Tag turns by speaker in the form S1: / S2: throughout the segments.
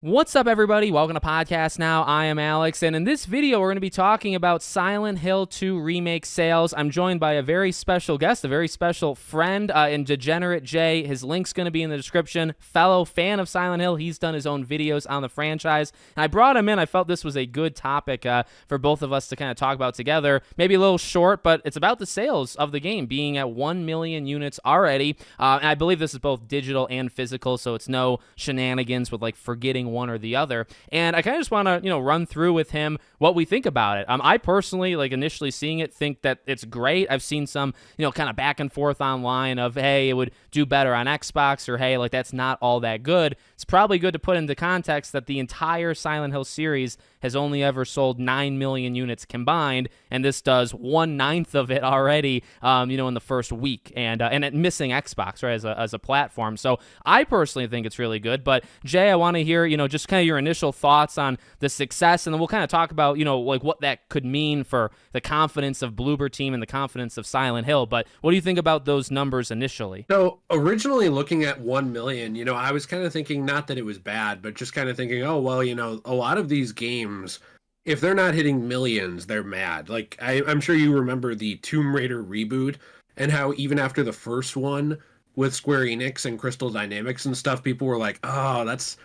S1: What's up, everybody? Welcome to Podcast Now. I am Alex, and in this video, we're going to be talking about Silent Hill 2 Remake sales. I'm joined by a very special guest, a very special friend in Degenerate Jay. His link's going to be in the description. Fellow fan of Silent Hill. He's done his own videos on the franchise, and I brought him in. I felt this was a good topic for both of us to kind of talk about together. Maybe a little short, but it's about the sales of the game being at 1 million units already, and I believe this is both digital and physical, so it's no shenanigans with like forgetting one or the other. And I kind of just want to, run through with him what we think about it. I personally, like initially seeing it, think that it's great. I've seen some, kind of back and forth online of, hey, it would do better on Xbox, or hey, like that's not all that good. It's probably good to put into context that the entire Silent Hill series has only ever sold 9 million units combined, and this does 1/9 of it already, in the first week, and it missing Xbox, right, as a platform. So I personally think it's really good. But Jay, I want to hear, just kind of your initial thoughts on the success, and then we'll kind of talk about, like what that could mean for the confidence of Bloober Team and the confidence of Silent Hill. But what do you think about those numbers initially?
S2: So originally looking at 1 million, I was kind of thinking not that it was bad, but just kind of thinking, oh, well, a lot of these games, if they're not hitting millions, they're mad. Like I'm sure you remember the Tomb Raider reboot and how even after the first one with Square Enix and Crystal Dynamics and stuff, people were like, oh, that's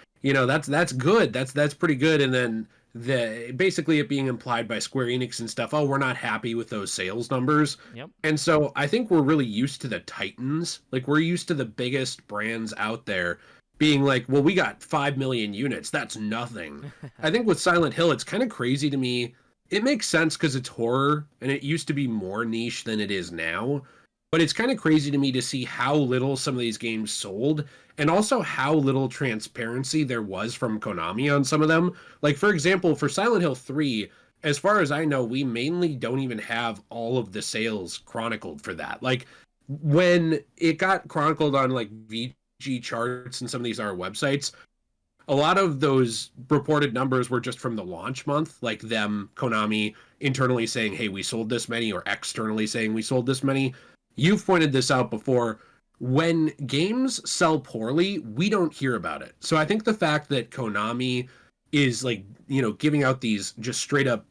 S2: good. That's pretty good. And then basically it being implied by Square Enix and stuff, oh, we're not happy with those sales numbers.
S1: Yep.
S2: And so I think we're really used to the titans. Like we're used to the biggest brands out there being like, well, we got 5 million units. That's nothing. I think with Silent Hill, it's kind of crazy to me. It makes sense because it's horror and it used to be more niche than it is now. But it's kind of crazy to me to see how little some of these games sold and also how little transparency there was from Konami on some of them. Like, for example, for Silent Hill 3, as far as I know, we mainly don't even have all of the sales chronicled for that. Like, when it got chronicled on, like, VG charts and some of these other websites, a lot of those reported numbers were just from the launch month, like them, Konami, internally saying, hey, we sold this many, or externally saying we sold this many. You've pointed this out before. When games sell poorly, we don't hear about it. So I think the fact that Konami is like, giving out these just straight up,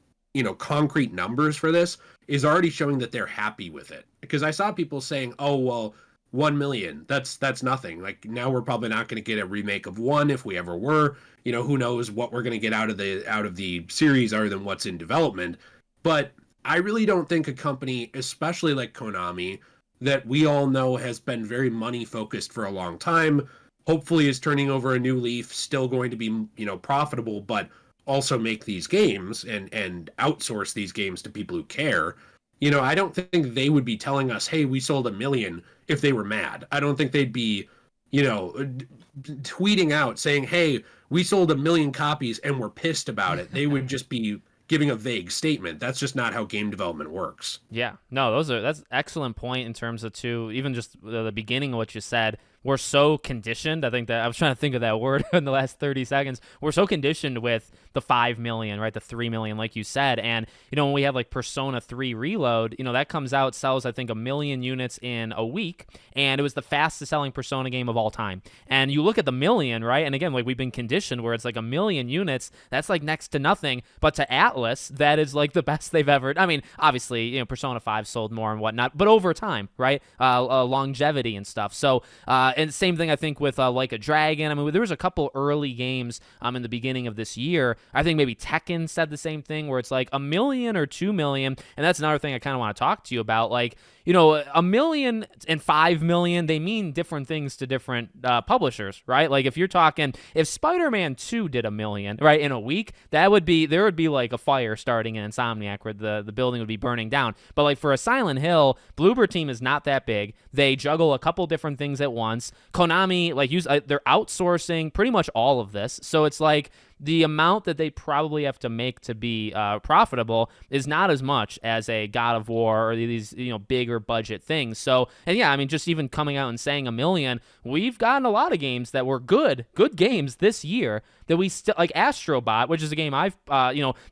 S2: concrete numbers for this is already showing that they're happy with it. Because I saw people saying, oh, well, 1 million, that's nothing. Like now we're probably not going to get a remake of 1 if we ever were. Who knows what we're going to get out of the series other than what's in development. But I really don't think a company, especially like Konami, that we all know has been very money focused for a long time, hopefully is turning over a new leaf, still going to be, profitable, but also make these games and outsource these games to people who care. I don't think they would be telling us, hey, we sold 1 million if they were mad. I don't think they'd be, tweeting out saying, hey, we sold 1 million copies and we're pissed about it. They would just be giving a vague statement. That's just not how game development works.
S1: Yeah, no, that's excellent point in terms of even just the beginning of what you said. We're so conditioned. I think that I was trying to think of that word in the last 30 seconds. We're so conditioned with the 5 million, right? The 3 million, like you said. And, when we have like Persona 3 Reload, that comes out, sells, I think, 1 million units in a week. And it was the fastest selling Persona game of all time. And you look at the million, right? And again, like we've been conditioned where it's like 1 million units. That's like next to nothing. But to Atlas, that is like the best they've ever. I mean, obviously, Persona 5 sold more and whatnot, but over time, right? Longevity and stuff. So, and same thing, I think, with Like a Dragon. I mean, there was a couple early games in the beginning of this year. I think maybe Tekken said the same thing, where it's like 1 million or 2 million. And that's another thing I kind of want to talk to you about. Like, 1 million and 5 million, they mean different things to different publishers, right? Like if you're talking, if Spider-Man 2 did 1 million, right, in a week, there would be like a fire starting in Insomniac where the building would be burning down. But like for a Silent Hill, Bloober Team is not that big. They juggle a couple different things at once. Konami, they're outsourcing pretty much all of this. So it's like, the amount that they probably have to make to be profitable is not as much as a God of War or these bigger budget things. So, and yeah, I mean, just even coming out and saying a million, we've gotten a lot of games that were good games this year that we still like. Astrobot, which is a game I've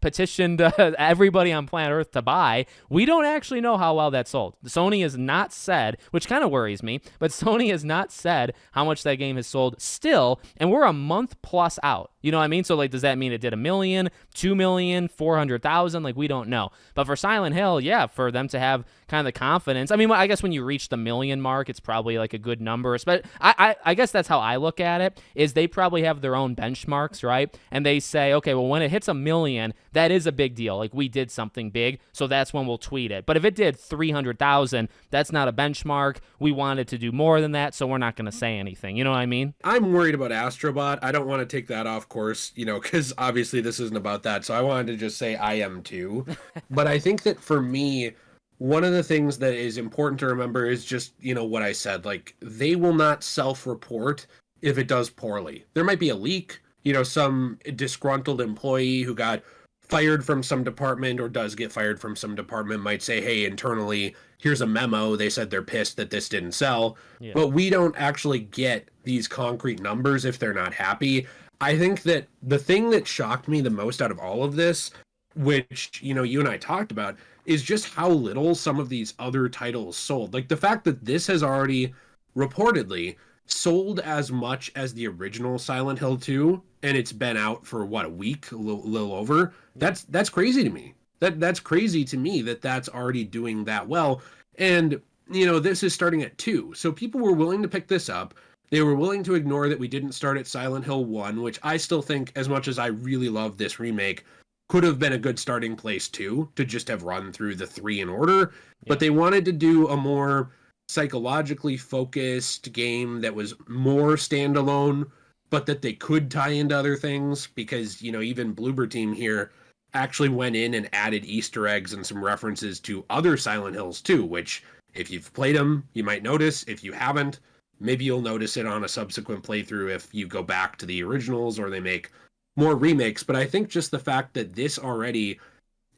S1: petitioned everybody on planet Earth to buy. We don't actually know how well that sold. Sony has not said, which kind of worries me, but Sony has not said how much that game has sold still, and we're a month plus out. You know what I mean? So like, does that mean it did 1 million, 2 million, 400,000? Like, we don't know. But for Silent Hill, yeah, for them to have kind of the confidence. I mean, I guess when you reach the million mark, it's probably like a good number. But I guess that's how I look at it, is they probably have their own benchmarks, right? And they say, okay, well, when it hits 1 million, that is a big deal. Like, we did something big, so that's when we'll tweet it. But if it did 300,000, that's not a benchmark. We wanted to do more than that, so we're not going to say anything. You know what I mean?
S2: I'm worried about Astrobot. I don't want to take that off course, because obviously this isn't about that. So I wanted to just say I am too. But I think that for me, one of the things that is important to remember is just, what I said. Like, they will not self-report if it does poorly. There might be a leak, some disgruntled employee who got fired from some department or does get fired from some department might say, hey, internally, here's a memo. They said they're pissed that this didn't sell. Yeah. But we don't actually get these concrete numbers if they're not happy. I think that the thing that shocked me the most out of all of this, which, you and I talked about, is just how little some of these other titles sold. Like, the fact that this has already reportedly sold as much as the original Silent Hill 2, and it's been out for a week, a little over. That's crazy to me. That's crazy to me that that's already doing that well. And this is starting at 2, so people were willing to pick this up. They were willing to ignore that we didn't start at Silent Hill 1, which I still think, as much as I really love this remake, could have been a good starting place too, to just have run through the 3 in order. Yeah. But they wanted to do a more psychologically focused game that was more standalone, but that they could tie into other things, because even Bloober Team here actually went in and added Easter eggs and some references to other Silent Hills too, which if you've played them, you might notice. If you haven't, maybe you'll notice it on a subsequent playthrough if you go back to the originals or they make more remakes. But I think just the fact that this already,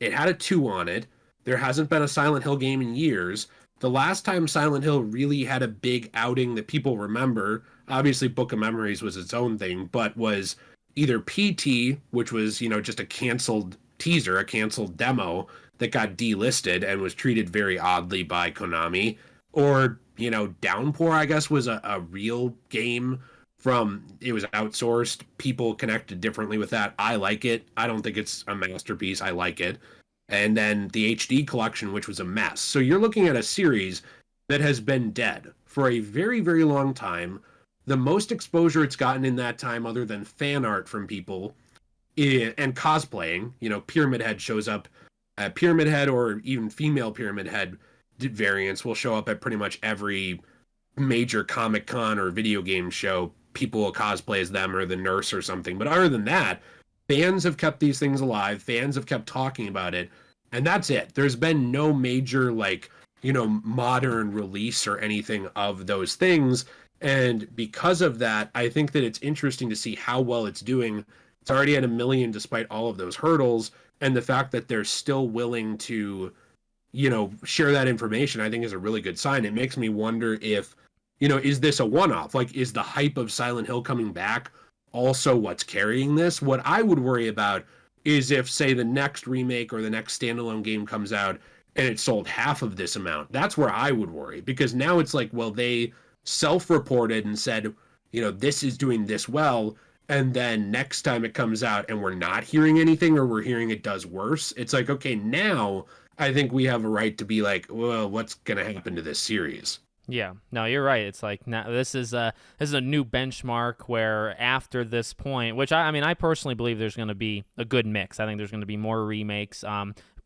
S2: it had a 2 on it. There hasn't been a Silent Hill game in years. The last time Silent Hill really had a big outing that people remember, obviously Book of Memories was its own thing, but was either PT, which was, just a canceled teaser, a canceled demo that got delisted and was treated very oddly by Konami, or, Downpour, I guess, was a real game it was outsourced. People connected differently with that. I like it. I don't think it's a masterpiece. I like it. And then the HD collection, which was a mess. So you're looking at a series that has been dead for a very, very long time. The most exposure it's gotten in that time, other than fan art from people and cosplaying, Pyramid Head shows up. Pyramid Head, or even female Pyramid Head variants, will show up at pretty much every major Comic-Con or video game show. People will cosplay as them or the nurse or something. But other than that, fans have kept these things alive. Fans have kept talking about it. And that's it. There's been no major, modern release or anything of those things. And because of that, I think that it's interesting to see how well it's doing. It's already at 1 million despite all of those hurdles. And the fact that they're still willing to, share that information, I think is a really good sign. It makes me wonder if, is this a one-off? Like, is the hype of Silent Hill coming back also what's carrying this? What I would worry about is if, say, the next remake or the next standalone game comes out and it sold half of this amount. That's where I would worry, because now it's like, well, they self-reported and said, this is doing this well, and then next time it comes out and we're not hearing anything, or we're hearing it does worse, it's like, okay, now I think we have a right to be like, well, what's going to happen to this series?
S1: Yeah, no, you're right. It's like, now this is a new benchmark where after this point, which I personally believe there's going to be a good mix. I think there's going to be more remakes.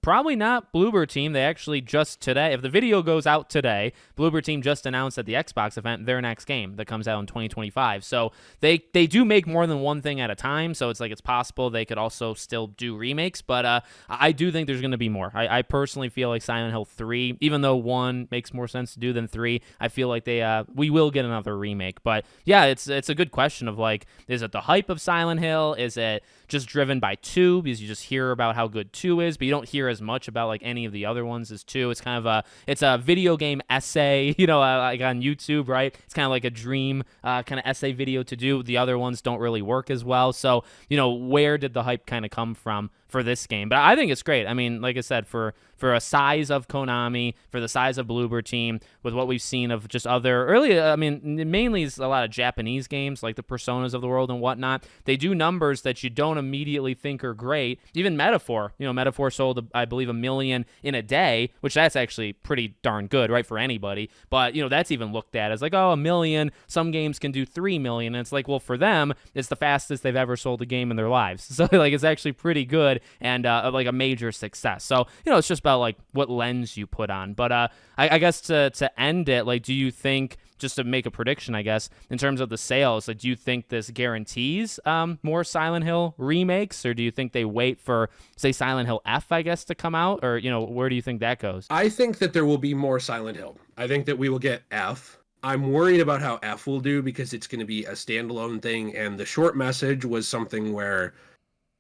S1: probably not Bloober Team. They actually just today, if the video goes out today, Bloober Team just announced at the Xbox event their next game that comes out in 2025. So they do make more than one thing at a time. So it's like it's possible they could also still do remakes. But I do think there's going to be more. I personally feel like Silent Hill 3, even though 1 makes more sense to do than 3, I feel like we will get another remake. But yeah, it's a good question of like, is it the hype of Silent Hill? Is it just driven by 2 because you just hear about how good 2 is, but you don't hear as much about like any of the other ones as 2. It's kind of it's a video game essay, like on YouTube, right? It's kind of like a dream kind of essay video to do. The other ones don't really work as well. So, where did the hype kind of come from for this game? But I think it's great. I mean, like I said, for a size of Konami, for the size of Bloober Team, with what we've seen of just other early, I mean, mainly it's a lot of Japanese games like the Personas of the world and whatnot. They do numbers that you don't immediately think are great. Even Metaphor, Metaphor sold, I believe, 1 million in a day, which that's actually pretty darn good, right, for anybody. But, that's even looked at as like, oh, 1 million. Some games can do 3 million. And it's like, well, for them, it's the fastest they've ever sold a game in their lives. So, like, it's actually pretty good and like a major success. So, it's just about like what lens you put on. But I guess to end it, like, do you think, just to make a prediction, I guess, in terms of the sales, like, do you think this guarantees more Silent Hill remakes, or do you think they wait for, say, Silent Hill F, I guess, to come out, or where do you think that goes?
S2: I think that there will be more Silent Hill. I think that we will get F. I'm worried about how F will do because it's going to be a standalone thing, and the short message was something where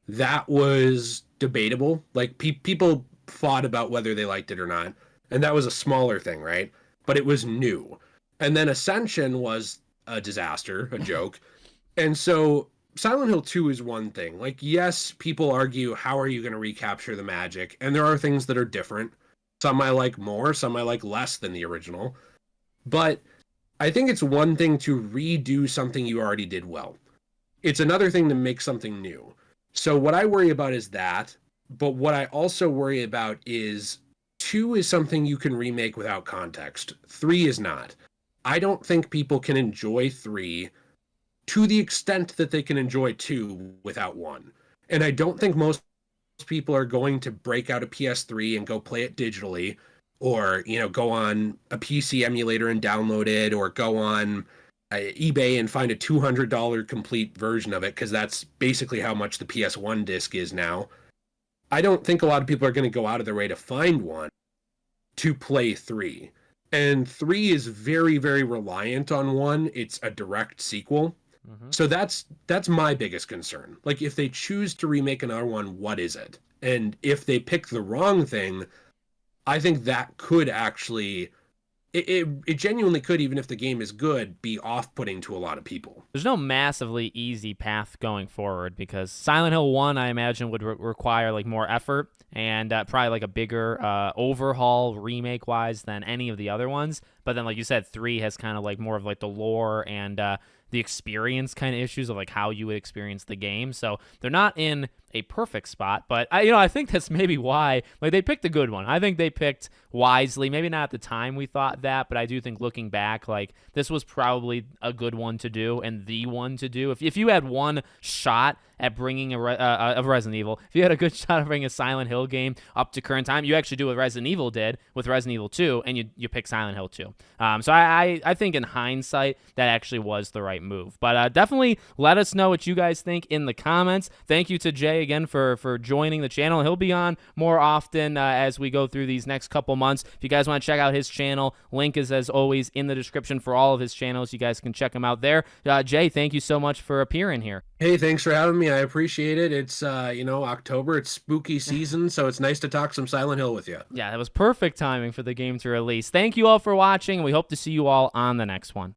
S2: that was debatable. Like, people fought about whether they liked it or not, and that was a smaller thing, right? But it was new. And then Ascension was a disaster, a joke. And so Silent Hill 2 is one thing. Like, yes, people argue, how are you going to recapture the magic? And there are things that are different. Some I like more, some I like less than the original. But I think it's one thing to redo something you already did well. It's another thing to make something new. So what I worry about is that. But what I also worry about is 2 is something you can remake without context. 3 is not. I don't think people can enjoy 3 to the extent that they can enjoy 2 without 1. And I don't think most people are going to break out a PS3 and go play it digitally, or, go on a PC emulator and download it, or go on eBay and find a $200 complete version of it, because that's basically how much the PS1 disc is now. I don't think a lot of people are going to go out of their way to find one to play 3. And 3 is very, very reliant on 1. It's a direct sequel. Mm-hmm. So that's my biggest concern. Like, if they choose to remake another one, what is it? And if they pick the wrong thing, I think that could actually... It genuinely could, even if the game is good, be off-putting to a lot of people.
S1: There's no massively easy path going forward, because Silent Hill 1, I imagine, would require like more effort and probably like a bigger overhaul remake-wise than any of the other ones. But then, like you said, 3 has kind of like more of like the lore and the experience kind of issues of like how you would experience the game. So they're not in a perfect spot, but I think that's maybe why, like, they picked a good one. I think they picked wisely. Maybe not at the time we thought that, but I do think looking back, like, this was probably a good one to do and the one to do. If you had one shot at bringing a Resident Evil, if you had a good shot of bringing a Silent Hill game up to current time, you actually do what Resident Evil did with Resident Evil 2, and you pick Silent Hill 2. So I think in hindsight, that actually was the right move. But definitely let us know what you guys think in the comments. Thank you to Jay again for joining the channel. He'll be on more often as we go through these next couple months. If you guys want to check out his channel, link is as always in the description for all of his channels. You guys can check him out there. Jay, thank you so much for appearing here.
S2: Hey, thanks for having me. I appreciate it. It's October, it's spooky season, so it's nice to talk some Silent Hill with you.
S1: Yeah, that was perfect timing for the game to release. Thank you all for watching. We hope to see you all on the next one.